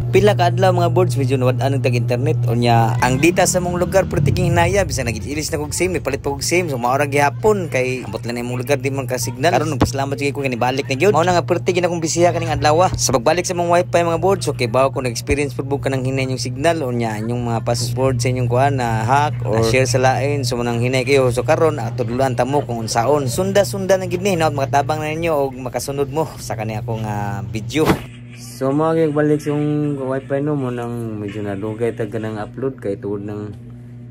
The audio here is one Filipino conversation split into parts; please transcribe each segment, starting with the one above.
Pila ka adlaw mga boards medyo nawad-an tag internet unya ang data sa mong lugar pertiking hinaya bisan nagiilis na kog SIM ipalit pa kog SIM so maura gihapon kay ambot lang imong lugar di man ka signal karon nagpasalamat jud ko kani balik na gyud mao na nga pertigin akong bisiya kaning adlaw sa pagbalik sa mong wifi mga boards okay bawo ko na-experience pud ka nang hinay yung signal unya inyong mga password sa inyong kuan na hack or share sa lain so nang hinay kayo so karon atudluan ta mo kung unsaon sunda na gid ni naot makatabang na ninyo og makasunod mo sa kani akong video. So balik yung wifi no mo nang medyo nadugay tag kanang upload kay tuod ng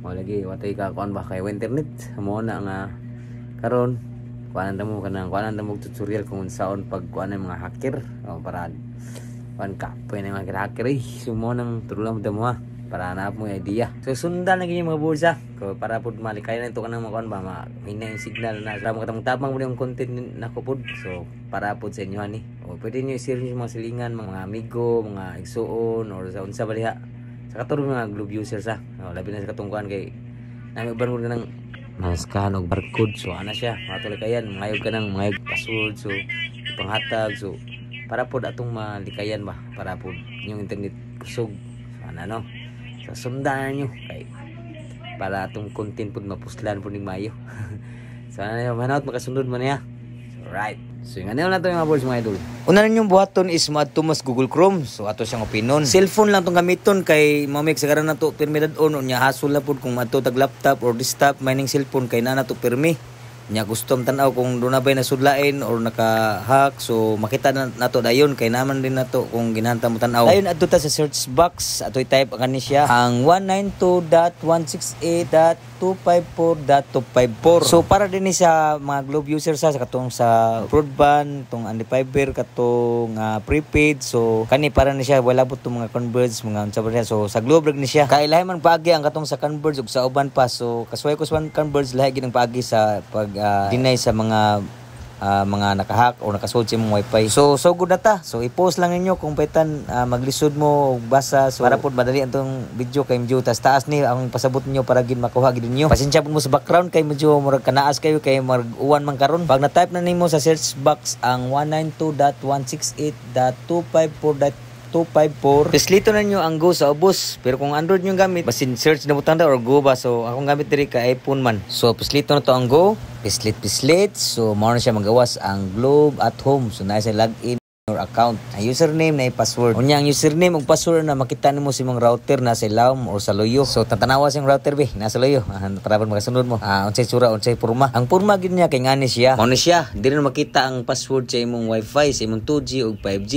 wala lagi watay ka kuan ba kay internet mo na nga karon kuanan mo tutorial kung unsaon pag kuan ng mga hacker o para kuan ka pwede mga hacker sumo nang turulan mo para na mo idea. So sundan lagi yung mga bulsa ko para pud malikayan ito kanang mga kuan ba mahina yung signal na sa mga tabang mo yung content nako pud so para pud sa inyo ani o pwede niyo i-share yung mga silingan mga amigo mga igsuon or sa unsa baliha sa katulong mga globe user sa labi na sa katungkuan kay nami uban mo nang maskan og barcode so ana siya matuloy kayan mayog ka nang mayog password so panghatag so para pud atong malikayan ba para pud yung internet kusog ana no so sundan nyo kay para atong content pud mapuslan pud ning mayo so ana yo manawt makasunod man niya so right so yung ano na to mga boys mga idol una ninyong buhaton is maadto mas Google Chrome so ato siyang opinon cellphone lang tong gamiton kay mamig sa karon nato permi dad-on unya hasol na pud kung maadto tag laptop or desktop mining cellphone kay na nato permi nya gustom tan-aw kung do na bay nasudlain or naka-hack so makita na nato dayon kay naman din nato kung ginahanta mo tan-aw dayon adto ta sa search box ato i-type kani siya ang 192.168.254.254 so para din sa mga globe user sa katong sa broadband tong anti-fiber katong prepaid so kani para ni siya wala pud tong mga converge mga unsa ba niya so sa globe rag ni siya kay lahi man paagi ang katong sa converge ug sa uban pa so kasway ko sa converge lahi gid ang paagi sa pag deny sa mga nakahack o nakasold sa mong wifi. So good na ta. So i-post lang ninyo kung paitan maglisod mo basa so para pud madali antong video kay medyo taas ni ang pasabot niyo para gid makuha gid ninyo. Pasensya pud mo sa background kay medyo murag kanaas kayo kay mag-uwan man karon. Pag na-type na nimo sa search box ang 192.168.254.254 pislito na nyo ang go sa ubos pero kung Android nyo gamit basin search na butang da or go ba so akong gamit diri ka iPhone man so pislito na to ang go pislit so mao na siya magawas ang Globe at Home so na siya login or account ang username na password unya ang username ug password na makita nimo sa imong router na sa ilawom or sa loyo so tatanawa sa router be nasa loyo para makasunod mo unsay sura unsay porma ang porma gid niya kay ngani siya mao na siya diri na makita ang password sa imong wifi sa imong 2G ug 5G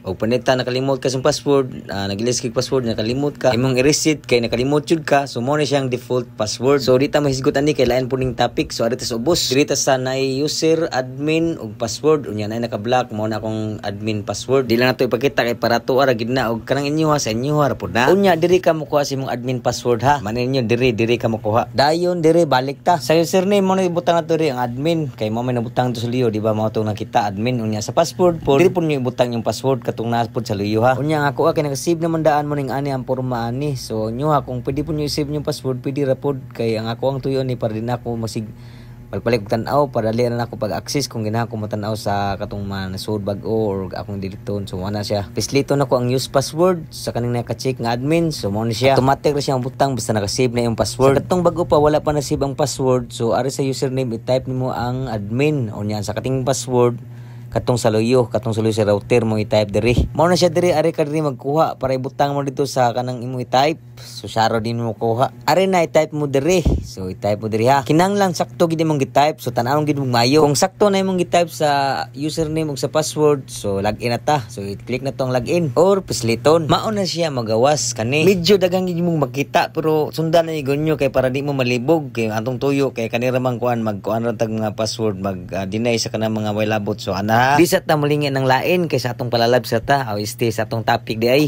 o panita nakalimot ka sa password nagilis kay password nakalimot ka imong i-reset kay nakalimot jud ka so mo na siyang default password so dita mahisgot ani kay lain puning topic so adito sa ubos dito sa nay user admin ug password unya nay naka-block mo na akong admin password di lang nato ipakita kay para to ara gid na og kanang inyo sa inyo ra pud na unya diri ka mokuha sa imong admin password ha manin niyo diri ka mokuha dayon diri balik ta sa username mo na ibutang nato diri ang admin kay mo may nabutang to sa liyo di ba mao to nakita admin unya sa password po diri pud niyo ibutang yung password katong naspod sa luyo ha unya ako kay naka-save naman daan mo ning ani ang porma ani so nyo ha kung pwede po nyo i-save yung password pwede ra pod kay ang ako ang tuyo ni para din ako masig pagpalik tan-aw para dali na ako pag-access kung ginaha ko matanaw sa katong nasud bag-o or akong diliton so wala siya pislito na ko ang use password sa kaning naka-check nga admin so mo ni siya automatic ra siyang butang basta naka-save na yung password so, katong bag-o pa wala pa na-save ang password so ari sa username i-type nimo ang admin unya sa kating password katong sa luyo sa router mo i-type diri mao na siya diri ari ka diri magkuha para ibutang mo dito sa kanang imo i-type so syaro din mo kuha ari na i-type mo diri so i-type mo diri ha kinahanglan sakto gid imong i-type so tan-awon gid mong mayo kung sakto na imong i-type sa username ug sa password so login na ta so i-click na tong login or pisliton mao na siya magawas kani medyo daghang gid mong makita pero sundan na igonyo kay para di mo malibog kay atong tuyo kay kanira man kuan magkuan ra tag nga password mag deny sa kanang mga wailabot so ana di sa ta mulingin ng lain kaysa atong palalab sa ta o stay sa atong topic di ay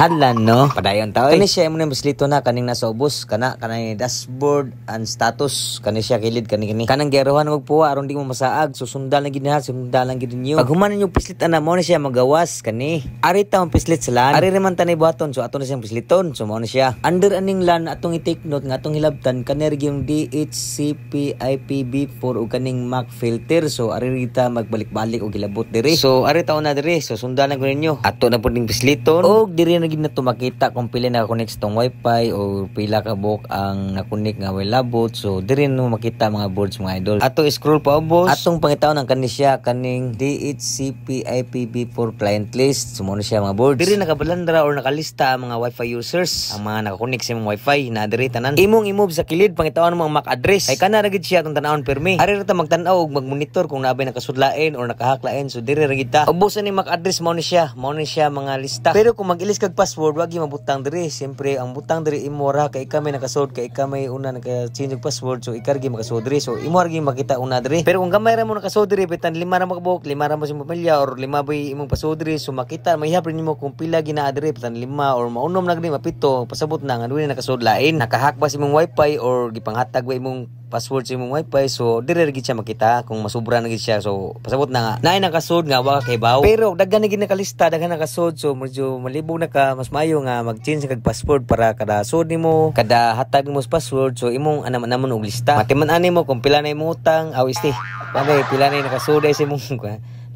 Hala no, padayon ta oy. Kani siya imo na bislito na kaning nasa ubos kanang dashboard and status kani siya kilid kani kanang giaruhan og puwa aron di mo masaag susundan lang gid niya sundan lang gid ninyo. Pag human ninyo pislit ana mo na siya magawas kani. Ari ta ang pislit sa lan. Ari man tanay buhaton so ato na siyang pisliton so mo na siya. Under aning lan atong i-take note nga atong hilabtan kani yung DHCP IPv4 o kaning MAC filter so ari rita magbalik-balik og gilabot diri. So ari taon na diri so sundan lang ko ninyo. Ato na pud ning pisliton og diri na gid nato makita kung pila na connect tong wifi o pila ka buok ang na-connect nga way labot. So diri no makita mga boards mga idol. Ato scroll pa ubos. Atong pangitaon ang kani siya kaning DHCP IPv4 client list. So mo na siya mga boards. Diri nakabalandra or nakalista ang mga wifi users, ang mga naka-connect sa mga wifi na diri tanan. Imong i-move sa kilid pangitaon ang mga MAC address. Ay kana ra gid siya atong tan-awon permi. Ari ra ta magtan-aw og magmonitor kung naabay nakasudlain or nakahaklain. So diri ra gid ta. Ubos ni MAC address mo ni siya mga lista. Pero kung mag-ilis kag password wag gyud mabutang diri. Siyempre ang butang diri imo ra kay ika may nakasud kay ika may una naka-change og password so ika ra gyud makasud diri. So imo ra gyud makita una diri. Pero kung gamay ra mo nakasud diri bitan 5 ra magbuok, 5 ra mo sa pamilya or 5 bay imong password diri so makita may hapon nimo kung pila ginaa diri bitan 5 or maunom na gid mapito pasabot na nga duwe nakasud lain. Nakahack ba si imong wifi or gipanghatag ba imong password sa imong wifi so dire ra gid siya makita kung masubra na gid siya so pasabot na nga naay nakasud nga wa kay baw. Pero daghan na gid nakalista daghan nakasud so medyo malibog na ka mas maayo nga mag-change kag password para kada sud nimo kada hatag nimo sa password so imong anamon og lista matiman ani mo kung pila na imong utang aw isti bagay pila na nakasud sa imong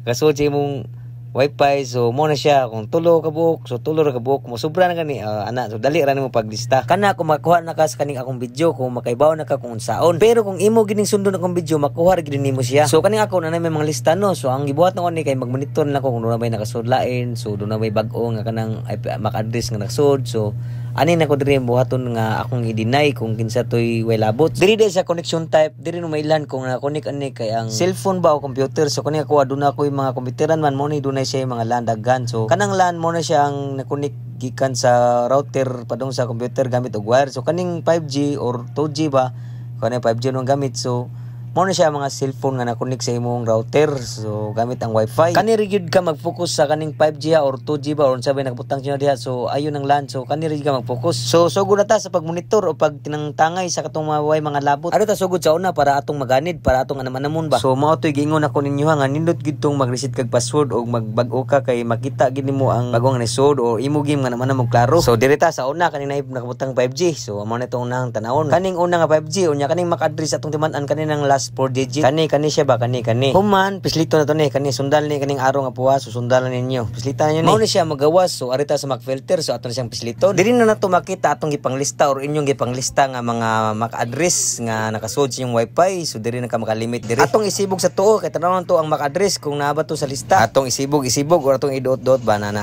nakasud sa imong wifi so mo na siya kung tulo ka buok so tulo ra ka buok mo sobra na gani ana so dali ra nimo paglista kana kung makuha na ka sa kaning akong video kung makaibaw na ka kung unsaon pero kung imo gining sundon akong video makuha ra gid nimo siya so kaning ako na may mga lista no so ang gibuhat na ni kay magmonitor na ko kung do na may nakasudlain so do na may bag-o nga kanang MAC address nga nakasud so ani na ko diri buhaton nga akong i-deny kung kinsa toy way labot diri sa connection type diri no mailan kung na-connect ani kay ang cellphone ba o computer so kani ako aduna ko mga computeran man mo ni dunay siya mga LAN daghan so kanang LAN mo na siya ang na-connect gikan sa router padung sa computer gamit og wire so kaning 5G or 2G ba kaning 5G no gamit so mo na siya mga cellphone nga na-connect sa imong router so gamit ang wifi kani rigid ka mag-focus sa kaning 5G or 2G ba or sabay nakabutang siya diha so ayon ang LAN so kani rigid ka mag-focus so sugod na ta sa pagmonitor o pag tinangtangay sa katong mga labot ano ta sugod sa una para atong maganid para atong anamon ba so mao toy giingon ako ninyo nga nindot gid tong mag-reset kag password o magbag-o ka kay makita gid nimo ang bagong nisod o imo game nga naman mo klaro so direta sa una kaning nakabutang 5G so amo na tong nang tanawon kaning una nga 5G unya kaning MAC address atong timan-an kaninang last 4 digit kani siya ba kani human pislito na to ni kani sundal ni kaning araw nga puwa so sundalan ninyo pislitan niyo ni mao ni siya magawas so arita sa MAC filter so ato na siyang pisliton diri na nato makita atong gipanglista or inyong gipanglista nga mga MAC address nga nakasud sa inyong wifi so diri na ka makalimit diri atong isibog sa tuo kay tanawon to ang MAC address kung naaba to sa lista atong isibog or atong idot-dot ba na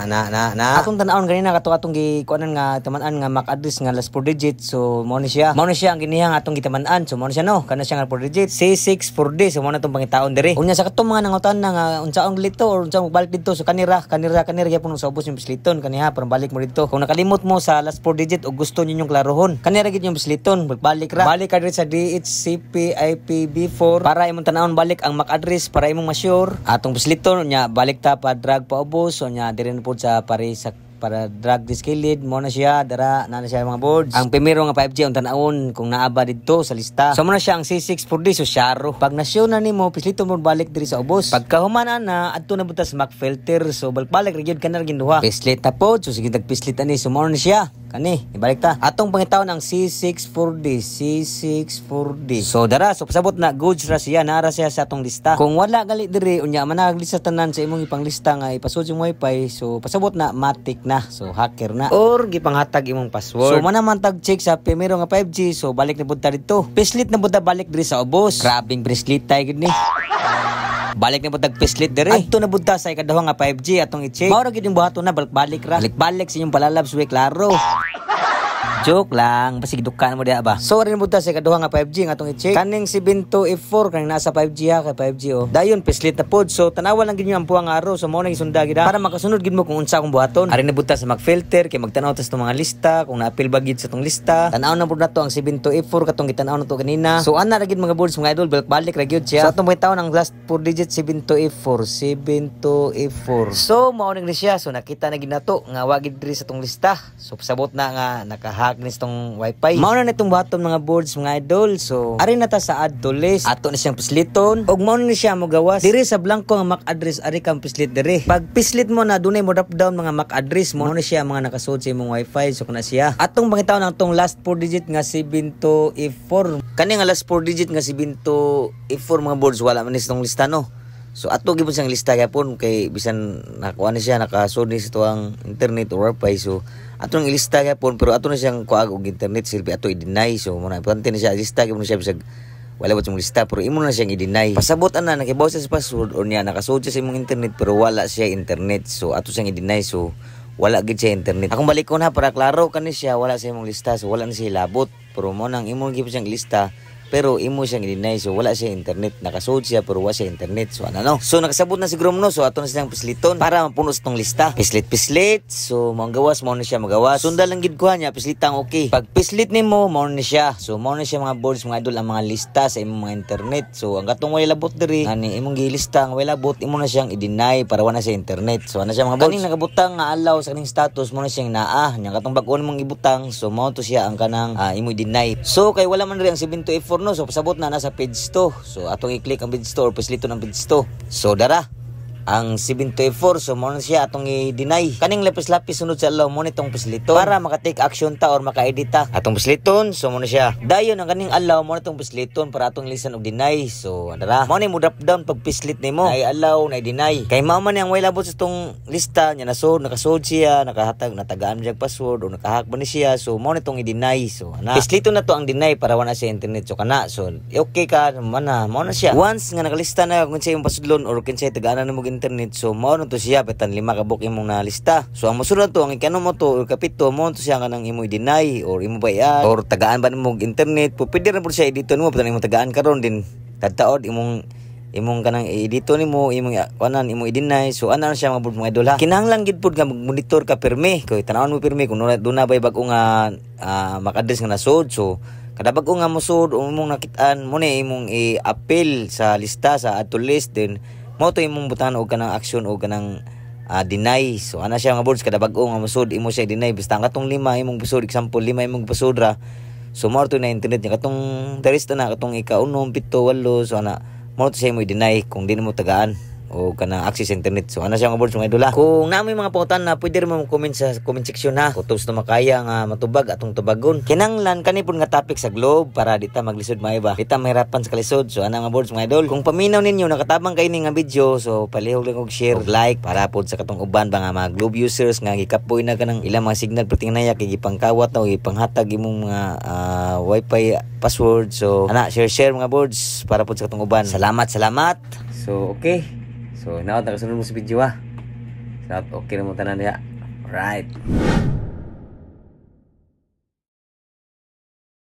atong tan-awon ganina kato atong gikuanan nga taman-an nga MAC address nga last 4 digit so mao ni siya ang ginihang atong gitaman-an so mao ni siya no kana siya nga 4 digit C6 4D so mo na tong pangitaon diri unya sa katong mga nangutan na nga unsaong lito or unsaong balik dito so kanira gyapon sa ubos yung bisliton kaniha para balik mo dito kung nakalimot mo sa last 4 digit o gusto ninyong klarohon kanira gid yung bisliton balik ka diri sa DHCP IPv4 para imong tan-awon balik ang MAC address para imong ma-sure atong bisliton unya balik ta pa drag pa ubos so nya diri na pud sa para drag this kilid mo na siya dara na siya mga boards ang primero nga 5G ang tan-awon kung naaba didto sa lista so mo na siya ang C6 4D so syaro pag nasyo na nimo pislito mo balik diri sa ubos pagka humanan na adto na butas MAC filter so balik gyud kana ginduha pislit ta pod so sige tagpislit ani so mo na siya kani ibalik ta atong pangitawon ang C6 4D so dara so pasabot na goods ra siya nara siya sa atong lista kung wala gali diri unya managlista tanan sa imong ipanglista nga ipasud yung wifi so pasabot na matik na so hacker na or gipanghatag imong password so man tag check sa primero nga 5G so balik na budta dito pislit na budta balik diri sa ubos grabing bracelet tay gid ni balik na budta pislit diri adto na budta sa ikaduha nga 5G atong i-check mao ra gid yung buhaton na balik ra sa inyong palalabs we klaro Joke lang, basi gidukan mo diha ba. So rin mo ta sa kaduha nga 5G nga atong i-check. Kaning 72F4 kanang nasa 5G ha, kay 5G oh. Dayon pislit na pod. So tanawa lang gid niyo ang puwang araw. So mao nang isunda gid para makasunod gid mo kung unsa akong buhaton. Ari na buta sa mag-filter kay magtanaw ta sa mga lista kung naapil ba gid sa tong lista. Tanaw na pud nato ang 72F4 katong gitanaw nato kanina. So ana ra gid mga boards mga idol, balik ra gyud siya. So atong taon ang last 4 digit 72F4, 72F4. So mao ning siya. So nakita na gid nato nga wa gid diri sa tong lista. So pasabot na nga naka-hack ni tong wifi. Mao na nitong buhaton mga boards mga idol. So ari na ta sa add to list. Ato na siyang pisliton og mao na siya mogawas diri sa blanco nga MAC address. Ari kang pislit diri. Pag pislit mo na dunay mo drop down mga MAC address mo na siya mga nakasud sa imong wifi. So kana siya atong pangitaon ang tong last 4 digit nga 72F4. Kani nga last 4 digit nga 72F4 mga boards wala man ni tong lista no. So ato gibon siyang lista gyapon kay bisan nakuha na siya nakasud ni sa tuang internet or wifi. So ato nang ilista gyapon pero ato na siyang kuha og internet silbi ato i-deny. So mo na importante na siya lista gyapon siya bisag wala ba mong lista pero imo na siyang i-deny. Pasabot ana nakibaw siya sa password or niya nakasud siya sa imong internet pero wala siya internet. So ato siyang i-deny. So wala gid siya internet. Akong balikon ha para klaro kani siya wala sa imong lista. So wala na siya labot pero mo nang imo gibon siyang lista pero imo siyang i-deny. So wala siya internet, nakasud siya pero wala siya internet. So ano no, so nakasabot na siguro no. So ato na siyang pisliton para mapuno sa tong lista. Pislit so mao gawas mao na siya magawas. Sundal lang gid ko niya pislitang okay. Pag pislit nimo mao na siya. So mao na siya mga boards mga idol ang mga lista sa imong mga internet. So ang katong wala labot diri ani imong gilista ang wala labot imo na siyang i-deny para wala siya internet. So ano siya mga boards kaning nakabutang nga allow sa kaning status mao na siyang naa nya katong bag-on mong ibutang. So mao to siya ang kanang imo i-deny. So kay wala man diri ang 72F4 no. So pasabot na nasa page 2. So atong i-click ang page 2 or paslito ng page 2. So dara ang 72F4 so mo na siya atong i-deny. Kaning lapis-lapis sunod sa allow mo nitong pisliton para maka-take action ta or maka-edit ta. Atong pisliton so mo na siya. Dayon ang kaning allow mo nitong pisliton para atong lisan og deny. So dara mo ni mo drop down pag pislit nimo. Ay allow na deny. Kay mao man ang way labot sa tong lista nya nasod nakasod siya nakahatag natagaan jang password o nakahack ba ni siya. So mo nitong i-deny. So ana pisliton na to ang deny para wala siya internet. So kana so okay ka man na mo na siya. Once nga nakalista na kung siya yung pasudlon or kung siya tagaan na mo internet. So mao na to siya petan 5 ka book imong na lista. So ang mosunod to ang ikano mo to or kapito mo to siya kanang imo i-deny or imo bayad or tagaan ba nimo internet. Pwede ra pud siya edito nimo petan imo tagaan karon din tadtaod imong kanang edito nimo imong kanan imo i-deny. So ana siya mga idol ha. Kinahanglan gid pud nga monitor ka pirmi kay tanawon mo pirmi kung duna bay bag-o nga MAC-address nga nasod. So kada bag-o nga mosud o imong nakitaan mo ni imong i-appeal sa lista sa add to list din mo to imong butan og kanang action o kanang deny. So ana siya mga boards kada bag-o nga mosud imo siya deny basta ang katong 5 imong pasud example 5 imong pasud ra. So mo to na internet niya katong derista na katong ika-1 7 8 so ana mo to siya mo i-deny kung di mo tagaan o kanang access internet. So ana siya mga boards mga idol. Kung namoy mga pautan na pwede mo comment sa comment section ha. Kung gusto makaya nga matubag atong tubagon. Kinanglan kani pud nga topic sa globe para dita maglisod maiba. Kita mahirapan sa kalisod. So ana mga boards mga idol. Kung paminaw ninyo nakatabang kay ni nga video so palihog lang og share og like para pud sa katong uban ba nga mga globe users nga gikapoy na kanang ilang mga signal perting naya kay gipangkawat na o gipanghatag imong mga wifi password. So ana share mga boards para pud sa katong uban. Salamat. So okay. So, naot nakasunod mo sa video ha. So, okay na mo tanan niya. Alright.